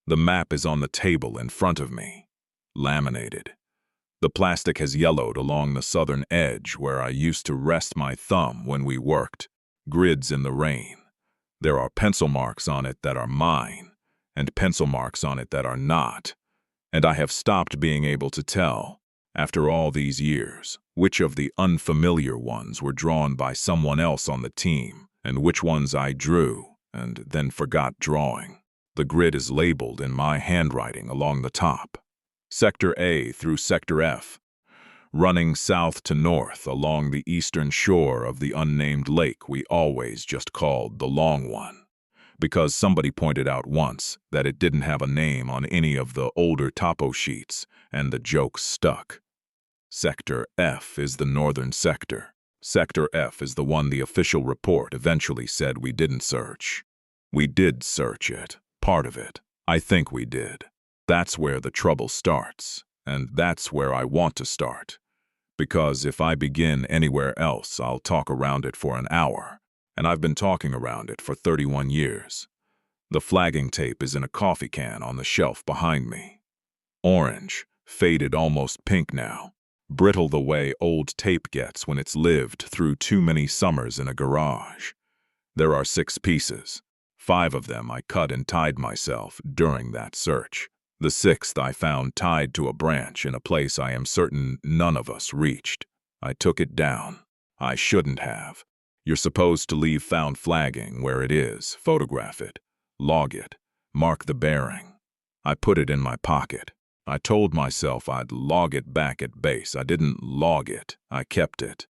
The map is on the table in front of me, laminated. The plastic has yellowed along the southern edge where I used to rest my thumb when we worked, grids in the rain. There are pencil marks on it that are mine, and pencil marks on it that are not, and I have stopped being able to tell, after all these years, which of the unfamiliar ones were drawn by someone else on the team, and which ones I drew and then forgot drawing. The grid is labeled in my handwriting along the top. Sector A through Sector F, running south to north along the eastern shore of the unnamed lake we always just called the Long One, because somebody pointed out once that it didn't have a name on any of the older topo sheets, and the joke stuck. Sector F is the northern sector. Sector F is the one the official report eventually said we didn't search. We did search it, part of it. I think we did. That's where the trouble starts, and that's where I want to start. Because if I begin anywhere else, I'll talk around it for an hour, and I've been talking around it for 31 years. The flagging tape is in a coffee can on the shelf behind me. Orange, faded almost pink now, brittle the way old tape gets when it's lived through too many summers in a garage. There are 6 pieces. 5 of them I cut and tied myself during that search. The 6th I found tied to a branch in a place I am certain none of us reached. I took it down. I shouldn't have. You're supposed to leave found flagging where it is, photograph it, log it, mark the bearing. I put it in my pocket. I told myself I'd log it back at base. I didn't log it. I kept it.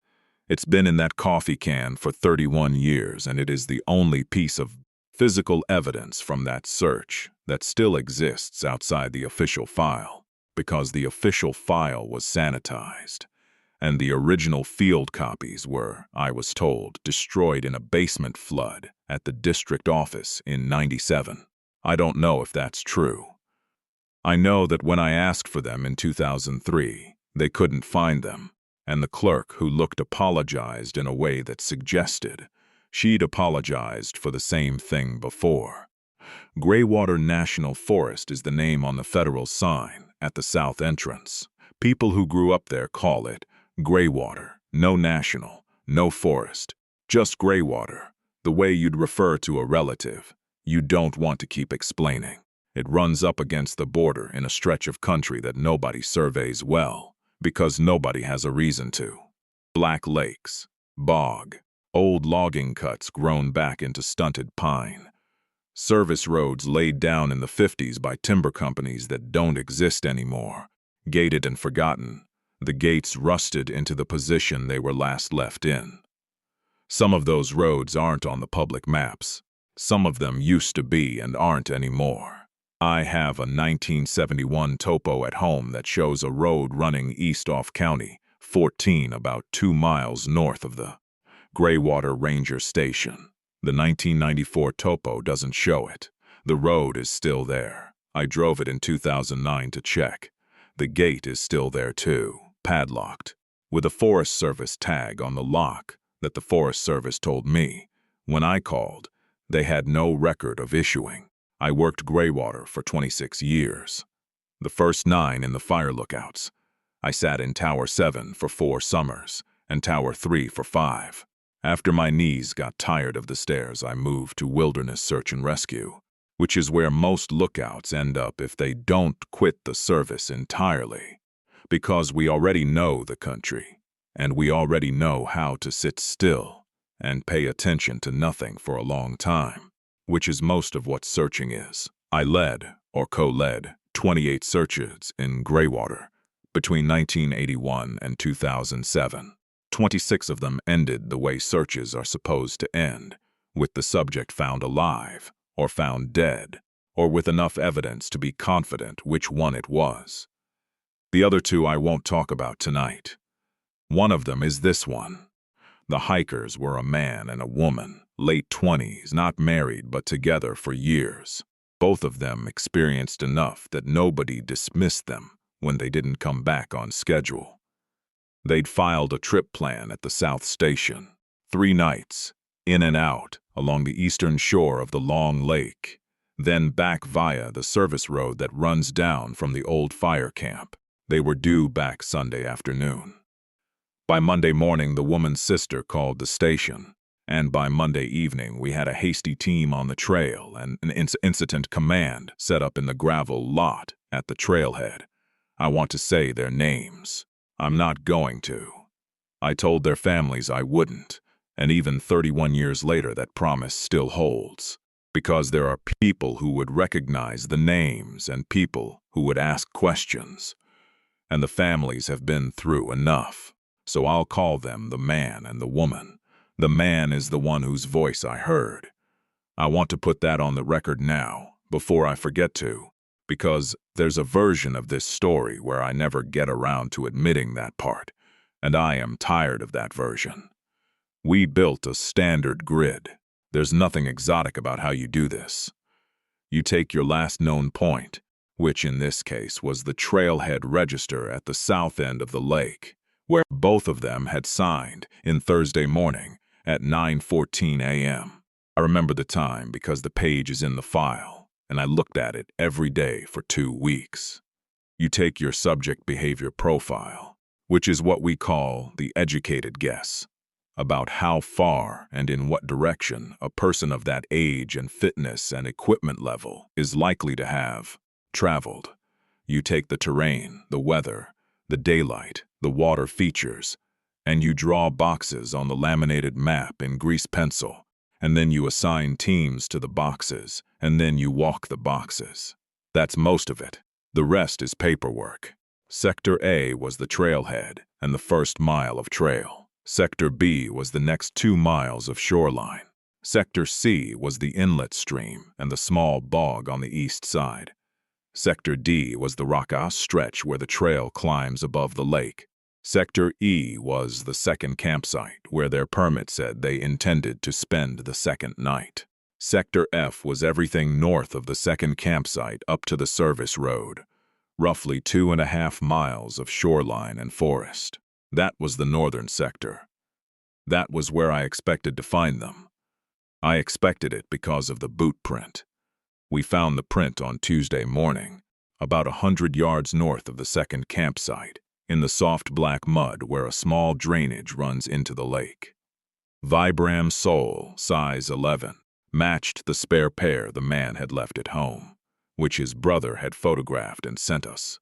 It's been in that coffee can for 31 years, and it is the only piece of physical evidence from that search that still exists outside the official file, because the official file was sanitized, and the original field copies were, I was told, destroyed in a basement flood at the district office in '97. I don't know if that's true. I know that when I asked for them in 2003, they couldn't find them, and the clerk who looked apologized in a way that suggested she'd apologized for the same thing before. Greywater National Forest is the name on the federal sign at the south entrance. People who grew up there call it Greywater, no national, no forest, just Greywater, the way you'd refer to a relative you don't want to keep explaining. It runs up against the border in a stretch of country that nobody surveys well, because nobody has a reason to. Black lakes, bog, old logging cuts grown back into stunted pine. Service roads laid down in the 50s by timber companies that don't exist anymore, gated and forgotten. The gates rusted into the position they were last left in. Some of those roads aren't on the public maps. Some of them used to be and aren't anymore. I have a 1971 topo at home that shows a road running east off County 14 about 2 miles north of the Greywater Ranger Station. The 1994 topo doesn't show it. The road is still there. I drove it in 2009 to check. The gate is still there too, padlocked, with a Forest Service tag on the lock that the Forest Service told me, when I called, they had no record of issuing. I worked Greywater for 26 years. The first 9 in the fire lookouts. I sat in Tower 7 for 4 summers, and Tower 3 for 5. After my knees got tired of the stairs, I moved to Wilderness Search and Rescue, which is where most lookouts end up if they don't quit the service entirely, because we already know the country, and we already know how to sit still and pay attention to nothing for a long time, which is most of what searching is. I led, or co-led, 28 searches in Greywater between 1981 and 2007. 26 of them ended the way searches are supposed to end, with the subject found alive, or found dead, or with enough evidence to be confident which one it was. The other 2 I won't talk about tonight. One of them is this one. The hikers were a man and a woman, late 20s, not married but together for years. Both of them experienced enough that nobody dismissed them when they didn't come back on schedule. They'd filed a trip plan at the South Station, 3 nights, in and out, along the eastern shore of the Long Lake. then back via the service road that runs down from the old fire camp. They were due back Sunday afternoon. By Monday morning, the woman's sister called the station, and by Monday evening we had a hasty team on the trail and an incident command set up in the gravel lot at the trailhead. I want to say their names. I'm not going to. I told their families I wouldn't, and even 31 years later that promise still holds, because there are people who would recognize the names and people who would ask questions, and the families have been through enough. So I'll call them the man and the woman. The man is the one whose voice I heard. I want to put that on the record now, before I forget to, because there's a version of this story where I never get around to admitting that part, and I am tired of that version. We built a standard grid. There's nothing exotic about how you do this. You take your last known point, which in this case was the trailhead register at the south end of the lake, where both of them had signed in Thursday morning at 9:14 a.m. I remember the time because the page is in the file, and I looked at it every day for 2 weeks. You take your subject behavior profile, which is what we call the educated guess, about how far and in what direction a person of that age and fitness and equipment level is likely to have traveled. You take the terrain, the weather, the daylight, the water features, and you draw boxes on the laminated map in grease pencil, and then you assign teams to the boxes, and then you walk the boxes. That's most of it. The rest is paperwork. Sector A was the trailhead and the first mile of trail. Sector B was the next 2 miles of shoreline. Sector C was the inlet stream and the small bog on the east side. Sector D was the rock-out stretch where the trail climbs above the lake. Sector E was the second campsite where their permit said they intended to spend the second night. Sector F was everything north of the second campsite up to the service road, roughly 2.5 miles of shoreline and forest. That was the northern sector. That was where I expected to find them. I expected it because of the boot print. We found the print on Tuesday morning, about 100 yards north of the second campsite, in the soft black mud where a small drainage runs into the lake. Vibram sole, size 11, matched the spare pair the man had left at home, which his brother had photographed and sent us.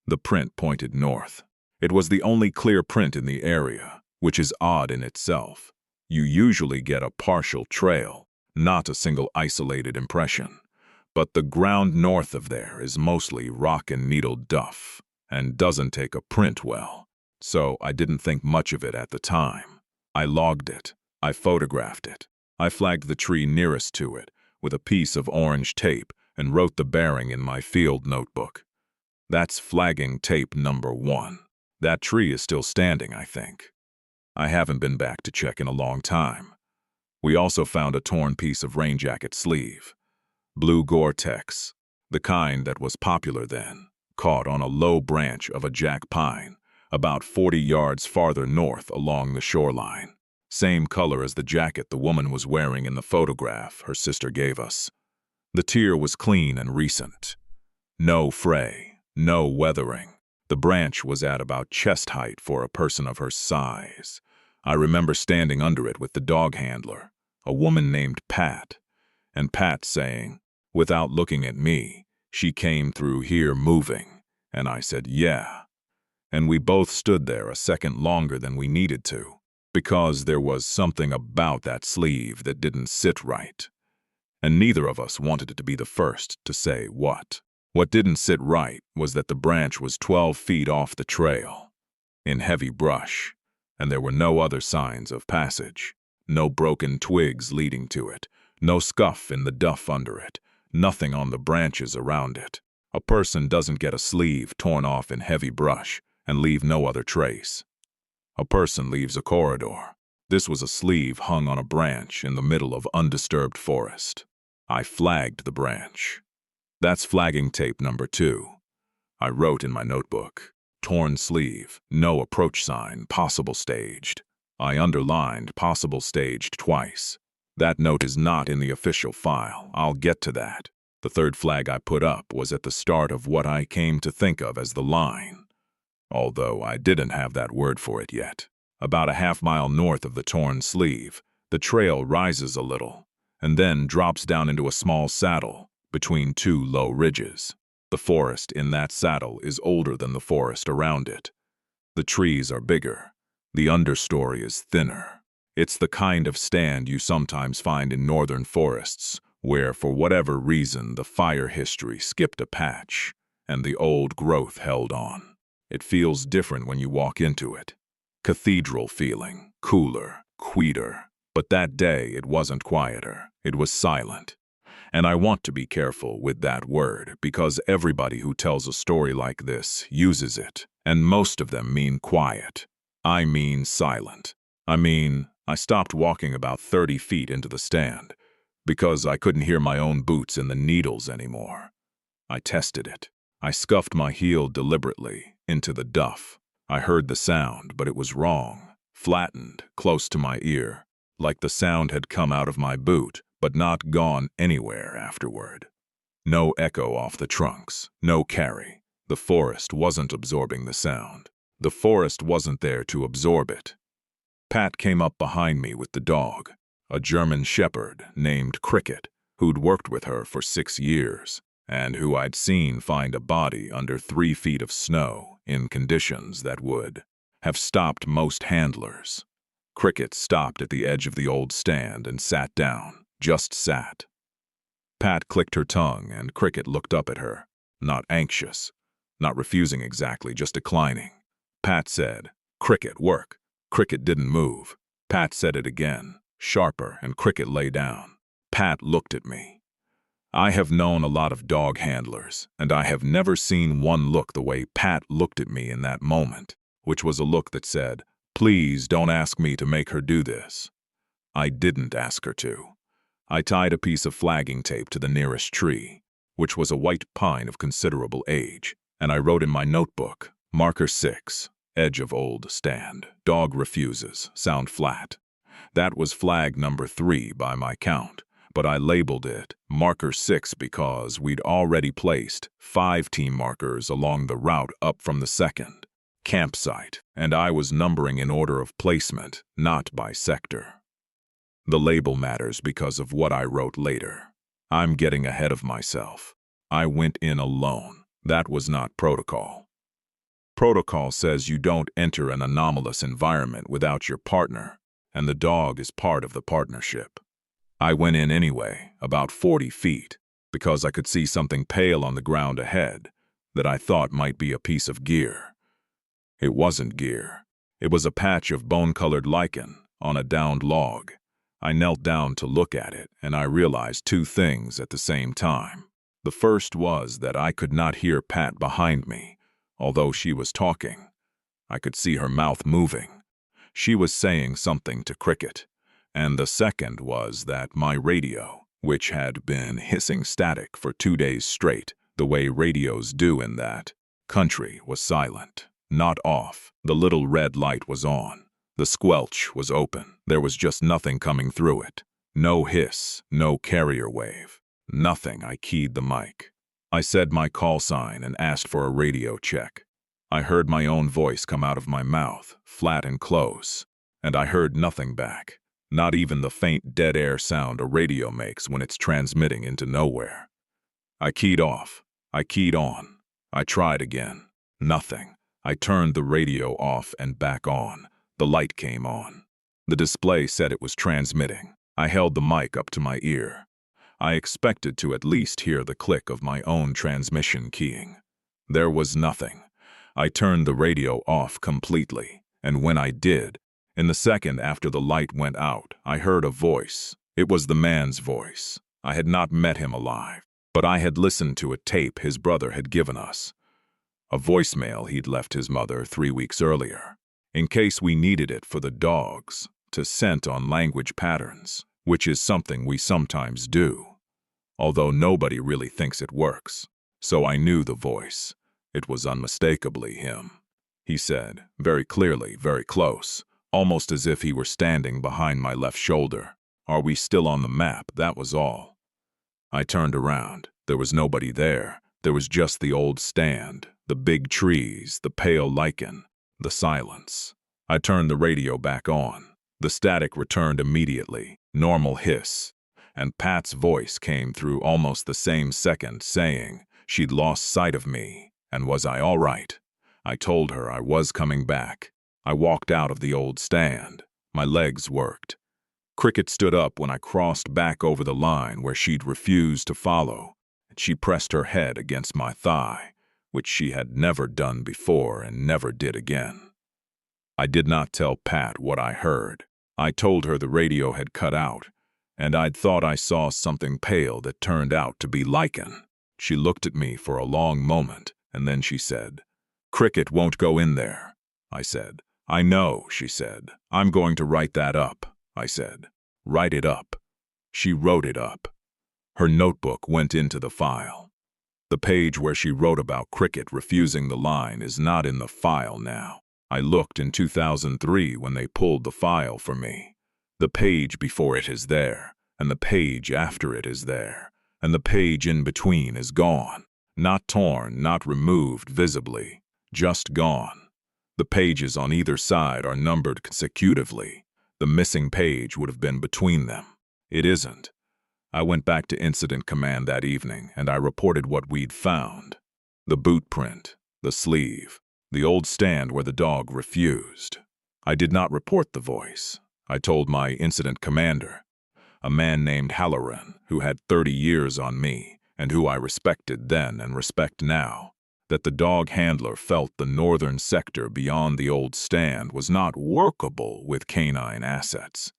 The print pointed north. It was the only clear print in the area, which is odd in itself. You usually get a partial trail, not a single isolated impression. But the ground north of there is mostly rock and needle duff, and doesn't take a print well, so I didn't think much of it at the time. I logged it. I photographed it. I flagged the tree nearest to it with a piece of orange tape and wrote the bearing in my field notebook. That's flagging tape number 1. That tree is still standing, I think. I haven't been back to check in a long time. We also found a torn piece of rain jacket sleeve. Blue Gore-Tex, the kind that was popular then, caught on a low branch of a jack pine, about 40 yards farther north along the shoreline. Same color as the jacket the woman was wearing in the photograph her sister gave us. The tear was clean and recent. No fray, no weathering. The branch was at about chest height for a person of her size. I remember standing under it with the dog handler, a woman named Pat, and Pat saying, without looking at me, "She came through here moving," and I said, "Yeah." And we both stood there a second longer than we needed to, because there was something about that sleeve that didn't sit right. And neither of us wanted it to be the first to say what. What didn't sit right was that the branch was 12 feet off the trail, in heavy brush, and there were no other signs of passage. No broken twigs leading to it, no scuff in the duff under it, nothing on the branches around it. A person doesn't get a sleeve torn off in heavy brush and leave no other trace. A person leaves a corridor. This was a sleeve hung on a branch in the middle of undisturbed forest. I flagged the branch. That's flagging tape number 2. I wrote in my notebook, torn sleeve, no approach sign, possible staged. I underlined possible staged twice. That note is not in the official file. I'll get to that. The third flag I put up was at the start of what I came to think of as the line, although I didn't have that word for it yet. About a half-mile north of the torn sleeve, the trail rises a little, and then drops down into a small saddle between two low ridges. The forest in that saddle is older than the forest around it. The trees are bigger. The understory is thinner. It's the kind of stand you sometimes find in northern forests, where for whatever reason the fire history skipped a patch, and the old growth held on. It feels different when you walk into it. Cathedral feeling, cooler, quieter. But that day it wasn't quieter, it was silent. And I want to be careful with that word, because everybody who tells a story like this uses it, and most of them mean quiet. I mean silent. I stopped walking about 30 feet into the stand, because I couldn't hear my own boots in the needles anymore. I tested it. I scuffed my heel deliberately into the duff. I heard the sound, but it was wrong, flattened, close to my ear, like the sound had come out of my boot, but not gone anywhere afterward. No echo off the trunks, no carry. The forest wasn't absorbing the sound. The forest wasn't there to absorb it. Pat came up behind me with the dog, a German shepherd named Cricket, who'd worked with her for 6 years, and who I'd seen find a body under 3 feet of snow in conditions that would have stopped most handlers. Cricket stopped at the edge of the old stand and sat down, just sat. Pat clicked her tongue, and Cricket looked up at her, not anxious, not refusing exactly, just declining. Pat said, "Cricket, work." Cricket didn't move. Pat said it again, sharper, and Cricket lay down. Pat looked at me. I have known a lot of dog handlers, and I have never seen one look the way Pat looked at me in that moment, which was a look that said, "Please don't ask me to make her do this." I didn't ask her to. I tied a piece of flagging tape to the nearest tree, which was a white pine of considerable age, and I wrote in my notebook, "Marker 6, edge of old stand. Dog refuses, sound flat." That was flag number 3 by my count, but I labeled it Marker 6 because we'd already placed 5 team markers along the route up from the second campsite, and I was numbering in order of placement, not by sector. The label matters because of what I wrote later. I'm getting ahead of myself. I went in alone. That was not protocol. Protocol says you don't enter an anomalous environment without your partner, and the dog is part of the partnership. I went in anyway, about 40 feet, because I could see something pale on the ground ahead that I thought might be a piece of gear. It wasn't gear. It was a patch of bone-colored lichen on a downed log. I knelt down to look at it, and I realized 2 things at the same time. The first was that I could not hear Pat behind me, although she was talking. I could see her mouth moving. She was saying something to Cricket. And the second was that my radio, which had been hissing static for 2 days straight, the way radios do in that country, was silent, not off. The little red light was on. The squelch was open. There was just nothing coming through it. No hiss, no carrier wave. Nothing. I keyed the mic. I said my call sign and asked for a radio check. I heard my own voice come out of my mouth, flat and close, and I heard nothing back. Not even the faint dead air sound a radio makes when it's transmitting into nowhere. I keyed off. I keyed on. I tried again. Nothing. I turned the radio off and back on. The light came on. The display said it was transmitting. I held the mic up to my ear. I expected to at least hear the click of my own transmission keying. There was nothing. I turned the radio off completely, and when I did, in the second after the light went out, I heard a voice. It was the man's voice. I had not met him alive, but I had listened to a tape his brother had given us. A voicemail he'd left his mother 3 weeks earlier, in case we needed it for the dogs, to scent on language patterns, which is something we sometimes do, although nobody really thinks it works. So I knew the voice. It was unmistakably him. He said, very clearly, very close, almost as if he were standing behind my left shoulder, Are we still on the map? That was all. I turned around. There was nobody there. There was just the old stand, the big trees, the pale lichen, the silence. I turned the radio back on. The static returned immediately, normal hiss, and Pat's voice came through almost the same second, saying she'd lost sight of me, and was I all right? I told her I was coming back. I walked out of the old stand. My legs worked. Cricket stood up when I crossed back over the line where she'd refused to follow, and she pressed her head against my thigh, which she had never done before and never did again. I did not tell Pat what I heard. I told her the radio had cut out, and I'd thought I saw something pale that turned out to be lichen. She looked at me for a long moment, and then she said, "Cricket won't go in there." I said, "I know," she said. "I'm going to write that up." I said, "Write it up." She wrote it up. Her notebook went into the file. The page where she wrote about Cricket refusing the line is not in the file now. I looked in 2003 when they pulled the file for me. The page before it is there, and the page after it is there, and the page in between is gone. Not torn, not removed visibly, just gone. The pages on either side are numbered consecutively. The missing page would have been between them. It isn't. I went back to Incident Command that evening, and I reported what we'd found. The boot print, the sleeve, the old stand where the dog refused. I did not report the voice. I told my incident commander, a man named Halloran, who had 30 years on me, and who I respected then and respect now, that the dog handler felt the northern sector beyond the old stand was not workable with canine assets.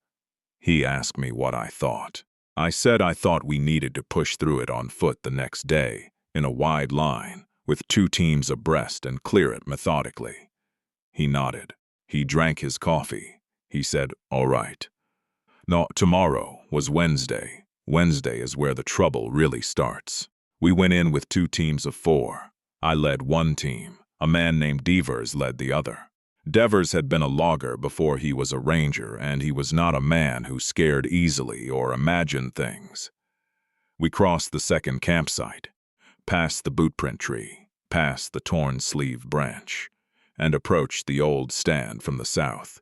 He asked me what I thought. I said I thought we needed to push through it on foot the next day, in a wide line, with 2 teams abreast and clear it methodically. He nodded. He drank his coffee. He said, "All right." No, tomorrow was Wednesday. Wednesday is where the trouble really starts. We went in with 2 teams of 4. I led one team. A man named Devers led the other. Devers had been a logger before he was a ranger, and he was not a man who scared easily or imagined things. We crossed the second campsite, past the bootprint tree, past the torn sleeve branch, and approached the old stand from the south.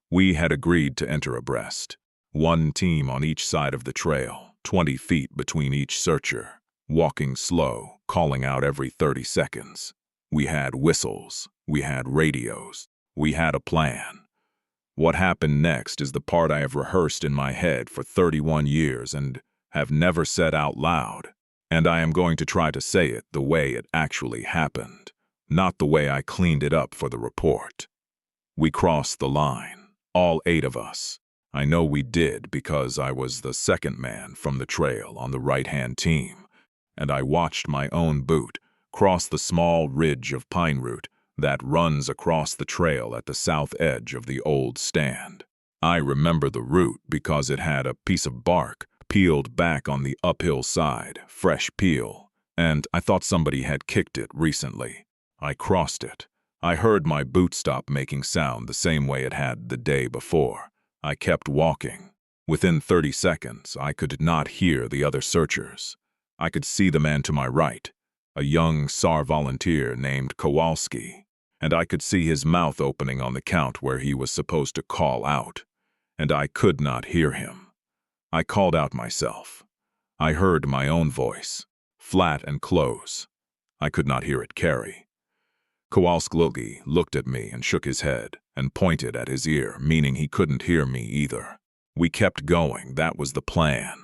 We had agreed to enter abreast, 1 team on each side of the trail, 20 feet between each searcher, walking slow, calling out every 30 seconds. We had whistles, we had radios, we had a plan. What happened next is the part I have rehearsed in my head for 31 years and have never said out loud, and I am going to try to say it the way it actually happened, not the way I cleaned it up for the report. We crossed the line, all 8 of us. I know we did because I was the second man from the trail on the right-hand team, and I watched my own boot cross the small ridge of pine root that runs across the trail at the south edge of the old stand. I remember the root because it had a piece of bark peeled back on the uphill side, fresh peel, and I thought somebody had kicked it recently. I crossed it. I heard my boot stop making sound the same way it had the day before. I kept walking. Within 30 seconds, I could not hear the other searchers. I could see the man to my right, a young SAR volunteer named Kowalski, and I could see his mouth opening on the count where he was supposed to call out, and I could not hear him. I called out myself. I heard my own voice, flat and close. I could not hear it carry. Kowalski looked at me and shook his head and pointed at his ear, meaning he couldn't hear me either. We kept going. That was the plan.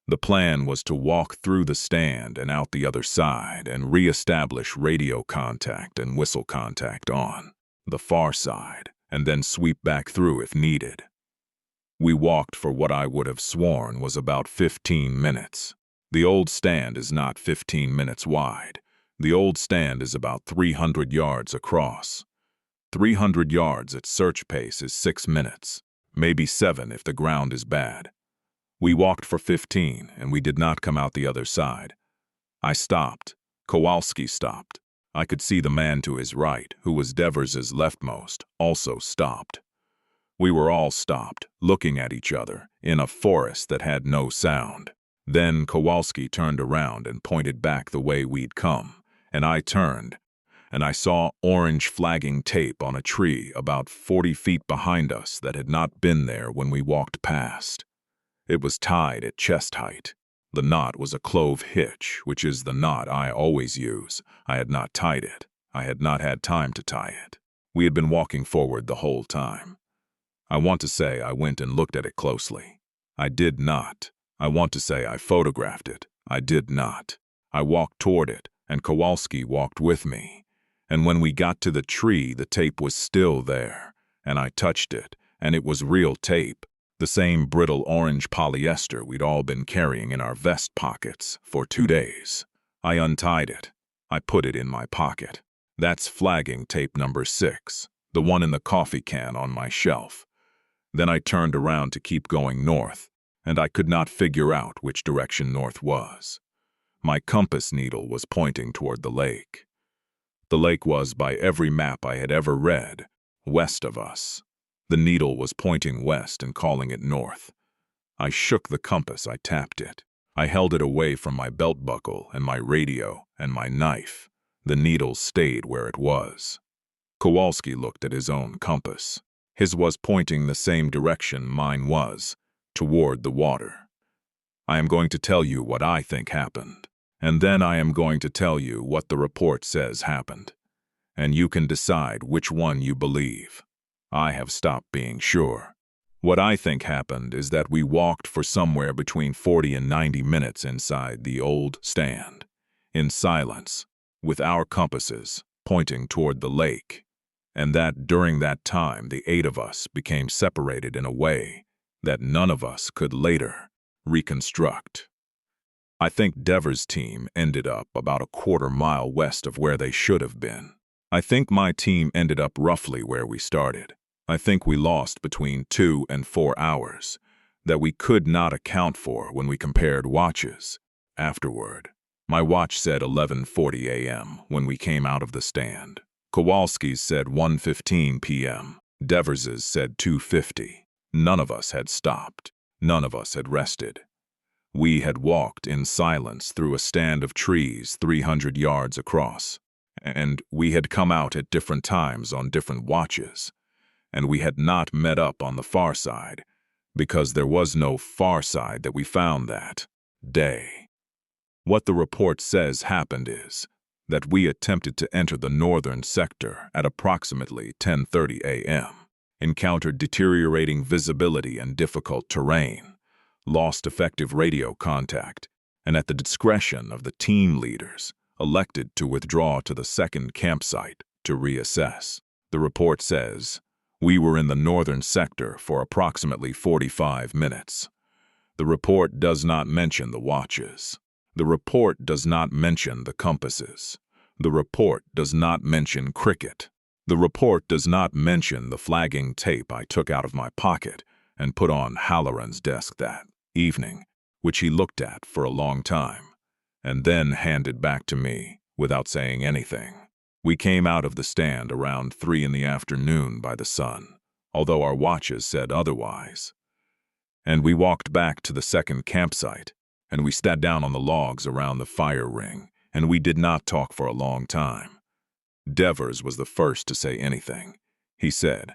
The plan was to walk through the stand and out the other side and re-establish radio contact and whistle contact on the far side, and then sweep back through if needed. We walked for what I would have sworn was about 15 minutes. The old stand is not 15 minutes wide. The old stand is about 300 yards across. 300 yards at search pace is 6 minutes, maybe 7 if the ground is bad. We walked for 15, and we did not come out the other side. I stopped. Kowalski stopped. I could see the man to his right, who was Devers's leftmost, also stopped. We were all stopped, looking at each other, in a forest that had no sound. Then Kowalski turned around and pointed back the way we'd come, and I turned, and I saw orange flagging tape on a tree about 40 feet behind us that had not been there when we walked past. It was tied at chest height. The knot was a clove hitch, which is the knot I always use. I had not tied it. I had not had time to tie it. We had been walking forward the whole time. I want to say I went and looked at it closely. I did not. I want to say I photographed it. I did not. I walked toward it, and Kowalski walked with me. And when we got to the tree, the tape was still there, and I touched it, and it was real tape. The same brittle orange polyester we'd all been carrying in our vest pockets for 2 days. I untied it. I put it in my pocket. That's flagging tape number 6, the one in the coffee can on my shelf. Then I turned around to keep going north, and I could not figure out which direction north was. My compass needle was pointing toward the lake. The lake was, by every map I had ever read, west of us. The needle was pointing west and calling it north. I shook the compass, I tapped it. I held it away from my belt buckle and my radio and my knife. The needle stayed where it was. Kowalski looked at his own compass. His was pointing the same direction mine was, toward the water. I am going to tell you what I think happened, and then I am going to tell you what the report says happened, and you can decide which one you believe. I have stopped being sure. What I think happened is that we walked for somewhere between 40 and 90 minutes inside the old stand, in silence, with our compasses pointing toward the lake, and that during that time the 8 of us became separated in a way that none of us could later reconstruct. I think Devers' team ended up about a quarter-mile west of where they should have been. I think my team ended up roughly where we started. I think we lost between 2 and 4 hours that we could not account for when we compared watches. Afterward, my watch said 11:40 a.m. when we came out of the stand. Kowalski's said 1:15 p.m. Devers's said 2:50. None of us had stopped. None of us had rested. We had walked in silence through a stand of trees 300 yards across, and we had come out at different times on different watches, and we had not met up on the far side, because there was no far side that we found that day. What the report says happened is that we attempted to enter the northern sector at approximately 10:30 a.m., encountered deteriorating visibility and difficult terrain, lost effective radio contact, and at the discretion of the team leaders, elected to withdraw to the second campsite to reassess. The report says we were in the northern sector for approximately 45 minutes. The report does not mention the watches. The report does not mention the compasses. The report does not mention cricket. The report does not mention the flagging tape I took out of my pocket and put on Halloran's desk that evening, which he looked at for a long time, and then handed back to me without saying anything. We came out of the stand around 3 in the afternoon by the sun, although our watches said otherwise. And we walked back to the second campsite, and we sat down on the logs around the fire ring, and we did not talk for a long time. Devers was the first to say anything. He said,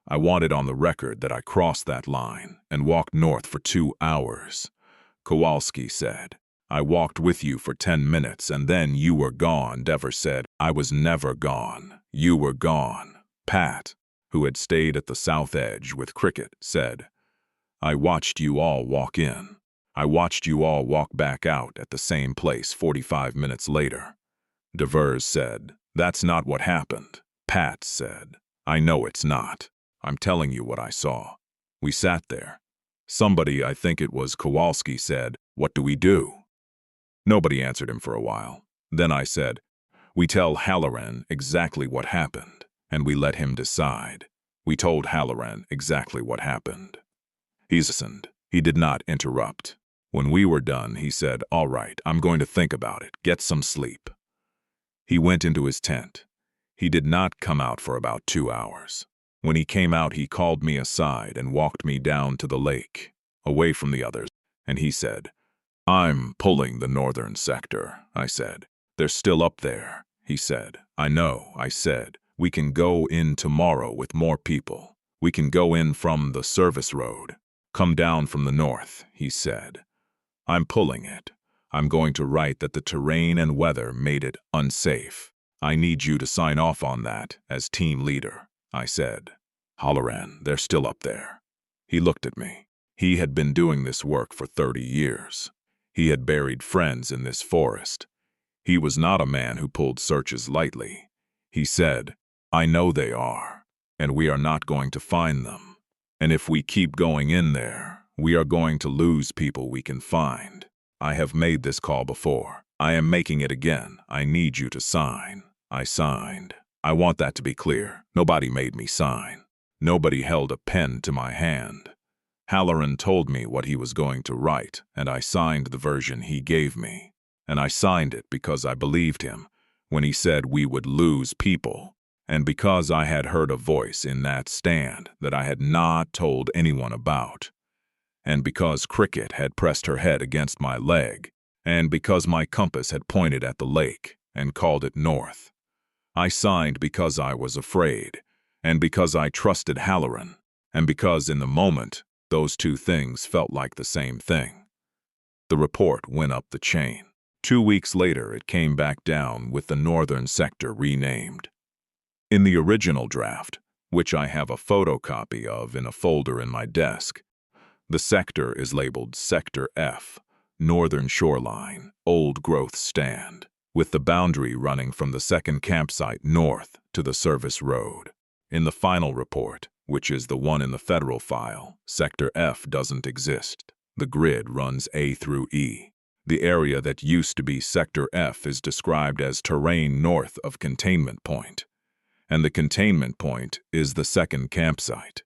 "I want it on the record that I crossed that line and walked north for 2 hours. Kowalski said, "I walked with you for 10 minutes and then you were gone." Devers said, "I was never gone. You were gone." Pat, who had stayed at the south edge with Cricket, said, "I watched you all walk in. I watched you all walk back out at the same place 45 minutes later." Devers said, "That's not what happened." Pat said, "I know it's not. I'm telling you what I saw. We sat there. Somebody, I think it was Kowalski, said, 'What do we do?' Nobody answered him for a while. Then I said, 'We tell Halloran exactly what happened, and we let him decide.' We told Halloran exactly what happened." He listened. He did not interrupt. When we were done, he said, "All right, I'm going to think about it. Get some sleep." He went into his tent. He did not come out for about 2 hours. When he came out, he called me aside and walked me down to the lake. away from the others, and he said, "I'm pulling the northern sector," I said. "They're still up there," he said. "I know," I said. "We can go in tomorrow with more people. We can go in from the service road. Come down from the north," he said. "I'm pulling it. I'm going to write that the terrain and weather made it unsafe. I need you to sign off on that as team leader," I said. "Halloran, they're still up there." He looked at me. He had been doing this work for 30 years. He had buried friends in this forest. He was not a man who pulled searches lightly. He said, "I know they are, and we are not going to find them. And if we keep going in there, we are going to lose people we can find. I have made this call before. I am making it again. I need you to sign." I signed. I want that to be clear. Nobody made me sign. Nobody held a pen to my hand. Halloran told me what he was going to write, and I signed the version he gave me. And I signed it because I believed him when he said we would lose people, and because I had heard a voice in that stand that I had not told anyone about, and because Cricket had pressed her head against my leg, and because my compass had pointed at the lake and called it north. I signed because I was afraid, and because I trusted Halloran, and because in the moment, those two things felt like the same thing. The report went up the chain. 2 weeks later, it came back down with the northern sector renamed. In the original draft, which I have a photocopy of in a folder in my desk, the sector is labeled Sector F, Northern Shoreline, Old Growth Stand, with the boundary running from the second campsite north to the service road. In the final report, which is the one in the federal file, Sector F doesn't exist. The grid runs A through E. The area that used to be Sector F is described as terrain north of Containment Point, and the Containment Point is the second campsite.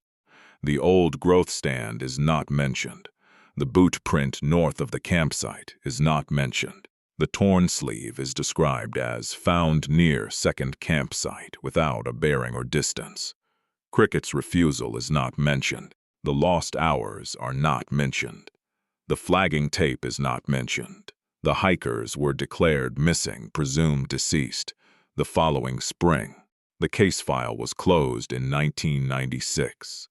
The Old Growth Stand is not mentioned. The boot print north of the campsite is not mentioned. The torn sleeve is described as found near second campsite without a bearing or distance. Cricket's refusal is not mentioned. The lost hours are not mentioned. The flagging tape is not mentioned. The hikers were declared missing, presumed deceased, the following spring. The case file was closed in 1996.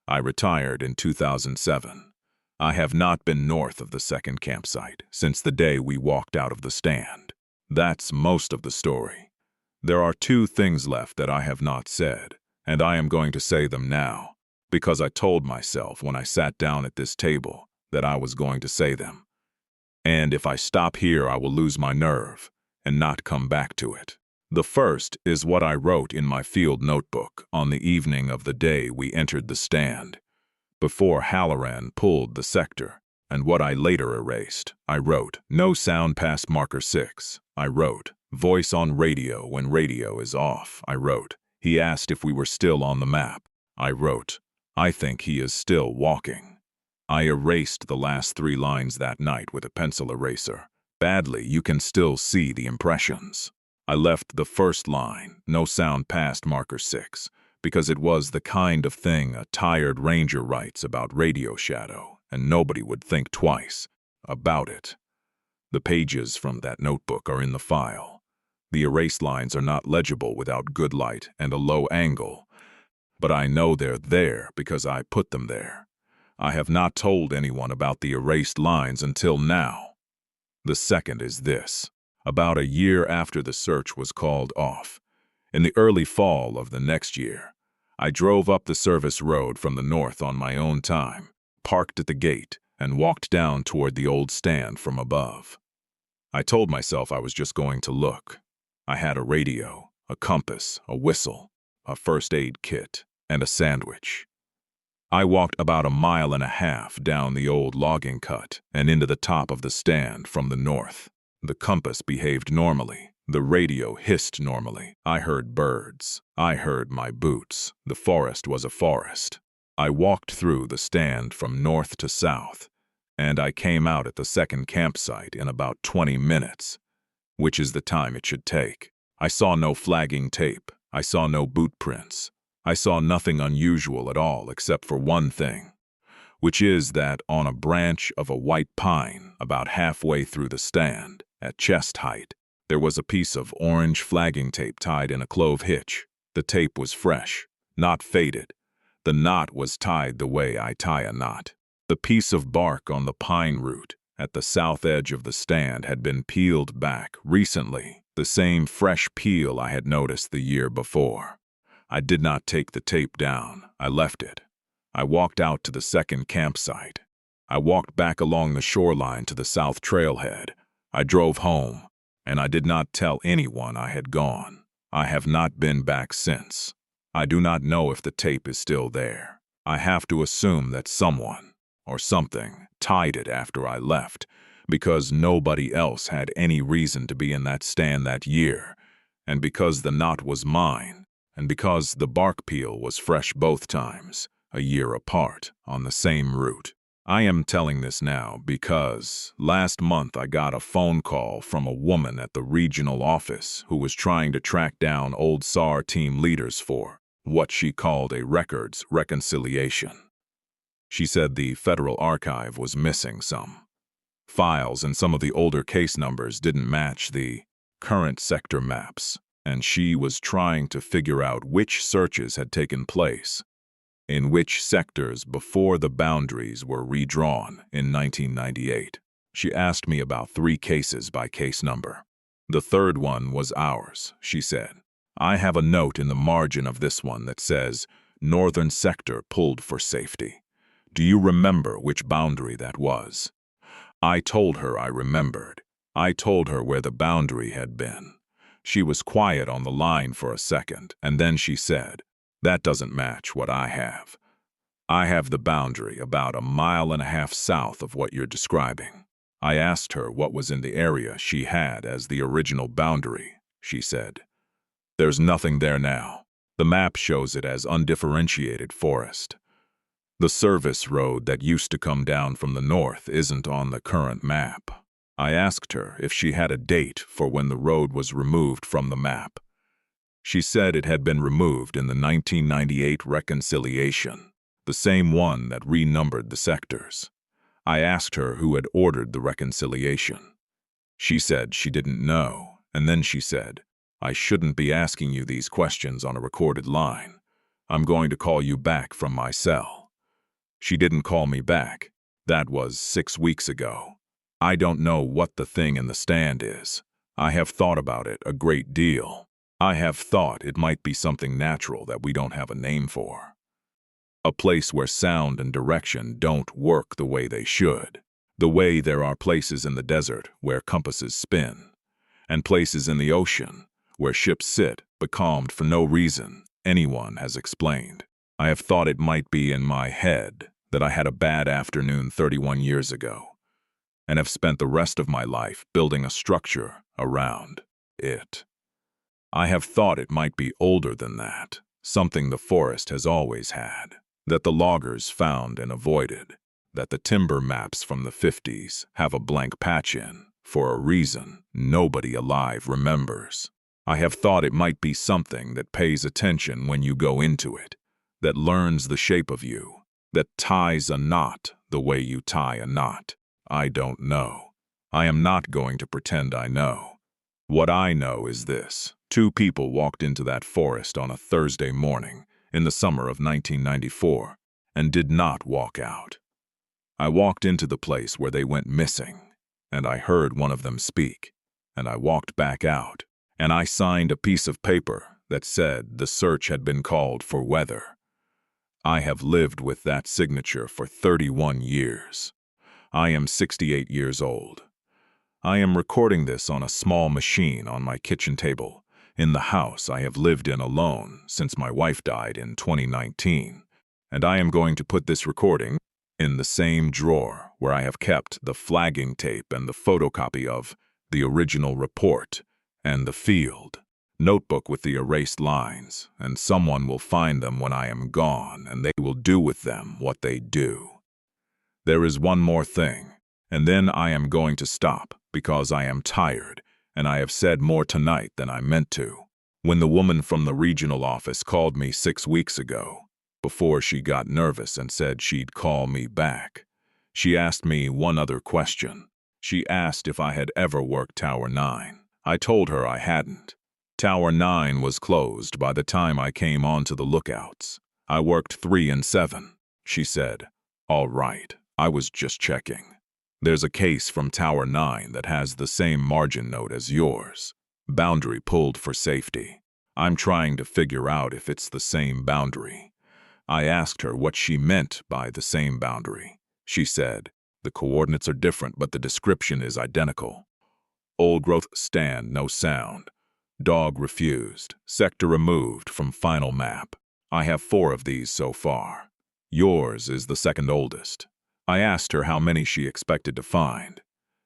I retired in 2007. I have not been north of the second campsite since the day we walked out of the stand. That's most of the story. There are 2 things left that I have not said, and I am going to say them now, because I told myself when I sat down at this table that I was going to say them. And if I stop here, I will lose my nerve and not come back to it. The first is what I wrote in my field notebook on the evening of the day we entered the stand, before Halloran pulled the sector, and what I later erased. I wrote, "No sound past marker 6. I wrote, "Voice on radio when radio is off." I wrote, "He asked if we were still on the map." I wrote, "I think he is still walking." I erased the last 3 lines that night with a pencil eraser. Badly, you can still see the impressions. I left the first line, "No sound past marker 6, because it was the kind of thing a tired ranger writes about radio shadow, and nobody would think twice about it. The pages from that notebook are in the file. The erased lines are not legible without good light and a low angle, but I know they're there because I put them there. I have not told anyone about the erased lines until now. The second is this. About a year after the search was called off, in the early fall of the next year, I drove up the service road from the north on my own time, parked at the gate, and walked down toward the old stand from above. I told myself I was just going to look. I had a radio, a compass, a whistle, a first aid kit, and a sandwich. I walked about 1.5 miles down the old logging cut and into the top of the stand from the north. The compass behaved normally. The radio hissed normally. I heard birds. I heard my boots. The forest was a forest. I walked through the stand from north to south, and I came out at the second campsite in about 20 minutes, which is the time it should take. I saw no flagging tape. I saw no boot prints. I saw nothing unusual at all except for one thing. which is that on a branch of a white pine about halfway through the stand, at chest height, there was a piece of orange flagging tape tied in a clove hitch. The tape was fresh, not faded. The knot was tied the way I tie a knot. The piece of bark on the pine root at the south edge of the stand had been peeled back recently, the same fresh peel I had noticed the year before. I did not take the tape down. I left it. I walked out to the second campsite. I walked back along the shoreline to the south trailhead. I drove home, and I did not tell anyone I had gone. I have not been back since. I do not know if the tape is still there. I have to assume that someone or something tied it after I left, because nobody else had any reason to be in that stand that year, and because the knot was mine, and because the bark peel was fresh both times, a year apart, on the same route. I am telling this now because last month I got a phone call from a woman at the regional office who was trying to track down old SAR team leaders for what she called a records reconciliation. She said the Federal Archive was missing some files and some of the older case numbers didn't match the current sector maps, and she was trying to figure out which searches had taken place in which sectors before the boundaries were redrawn in 1998. She asked me about 3 cases by case number. The third one was ours, she said. I have a note in the margin of this one that says, Northern Sector pulled for safety. Do you remember which boundary that was? I told her I remembered. I told her where the boundary had been. She was quiet on the line for a second, and then she said, that doesn't match what I have. I have the boundary about 1.5 miles south of what you're describing. I asked her what was in the area she had as the original boundary. She said, there's nothing there now. The map shows it as undifferentiated forest. The service road that used to come down from the north isn't on the current map. I asked her if she had a date for when the road was removed from the map. She said it had been removed in the 1998 reconciliation, the same one that renumbered the sectors. I asked her who had ordered the reconciliation. She said she didn't know, and then she said, I shouldn't be asking you these questions on a recorded line. I'm going to call you back from my cell. She didn't call me back. That was 6 weeks ago. I don't know what the thing in the stand is. I have thought about it a great deal. I have thought it might be something natural that we don't have a name for. A place where sound and direction don't work the way they should. The way there are places in the desert where compasses spin, and places in the ocean where ships sit becalmed for no reason anyone has explained. I have thought it might be in my head that I had a bad afternoon 31 years ago, and have spent the rest of my life building a structure around it. I have thought it might be older than that, something the forest has always had, that the loggers found and avoided, that the timber maps from the 50s have a blank patch in, for a reason nobody alive remembers. I have thought it might be something that pays attention when you go into it, that learns the shape of you, that ties a knot the way you tie a knot. I don't know. I am not going to pretend I know. What I know is this. 2 people walked into that forest on a Thursday morning in the summer of 1994 and did not walk out. I walked into the place where they went missing, and I heard one of them speak, and I walked back out, and I signed a piece of paper that said the search had been called for weather. I have lived with that signature for 31 years. I am 68 years old. I am recording this on a small machine on my kitchen table, in the house I have lived in alone since my wife died in 2019, and I am going to put this recording in the same drawer where I have kept the flagging tape and the photocopy of the original report and the field notebook with the erased lines, and someone will find them when I am gone, and they will do with them what they do. There is one more thing, and then I am going to stop because I am tired, and I have said more tonight than I meant to. When the woman from the regional office called me 6 weeks ago, before she got nervous and said she'd call me back. She asked me one other question. She asked if I had ever worked Tower 9. I told her I hadn't. Tower 9 was closed by the time I came onto the lookouts. I worked 3 and 7. She said, "All right, I was just checking. There's a case from Tower 9 that has the same margin note as yours. Boundary pulled for safety. I'm trying to figure out if it's the same boundary." I asked her what she meant by the same boundary. She said, "The coordinates are different, but the description is identical. Old growth stand, no sound. Dog refused. Sector removed from final map. I have 4 of these so far. Yours is the second oldest." I asked her how many she expected to find.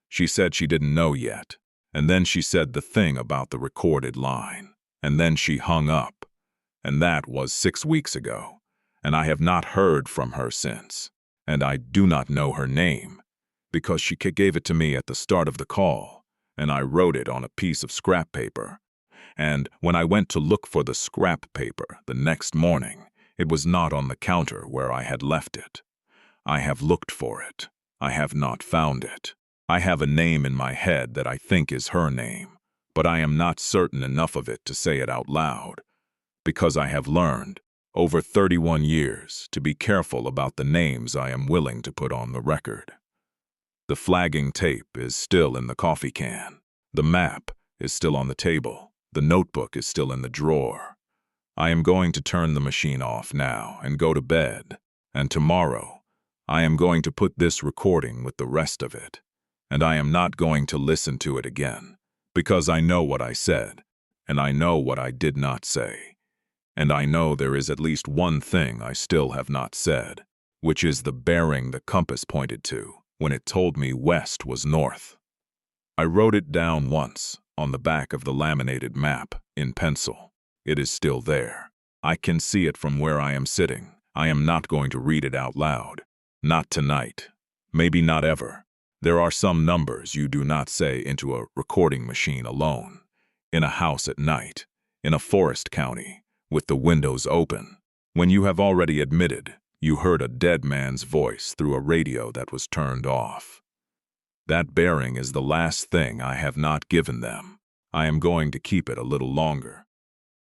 She said she didn't know yet, and then she said the thing about the recorded line, and then she hung up. And that was 6 weeks ago, and I have not heard from her since, and I do not know her name, because she gave it to me at the start of the call, and I wrote it on a piece of scrap paper. And when I went to look for the scrap paper the next morning, it was not on the counter where I had left it. I have looked for it. I have not found it. I have a name in my head that I think is her name, but I am not certain enough of it to say it out loud, because I have learned, over 31 years, to be careful about the names I am willing to put on the record. The flagging tape is still in the coffee can. The map is still on the table. The notebook is still in the drawer. I am going to turn the machine off now and go to bed, and tomorrow I am going to put this recording with the rest of it, and I am not going to listen to it again, because I know what I said, and I know what I did not say, and I know there is at least one thing I still have not said, which is the bearing the compass pointed to when it told me west was north. I wrote it down once on the back of the laminated map in pencil. It is still there. I can see it from where I am sitting. I am not going to read it out loud. Not tonight. Maybe not ever. There are some numbers you do not say into a recording machine alone, in a house at night, in a forest county, with the windows open, when you have already admitted you heard a dead man's voice through a radio that was turned off. That bearing is the last thing I have not given them. I am going to keep it a little longer,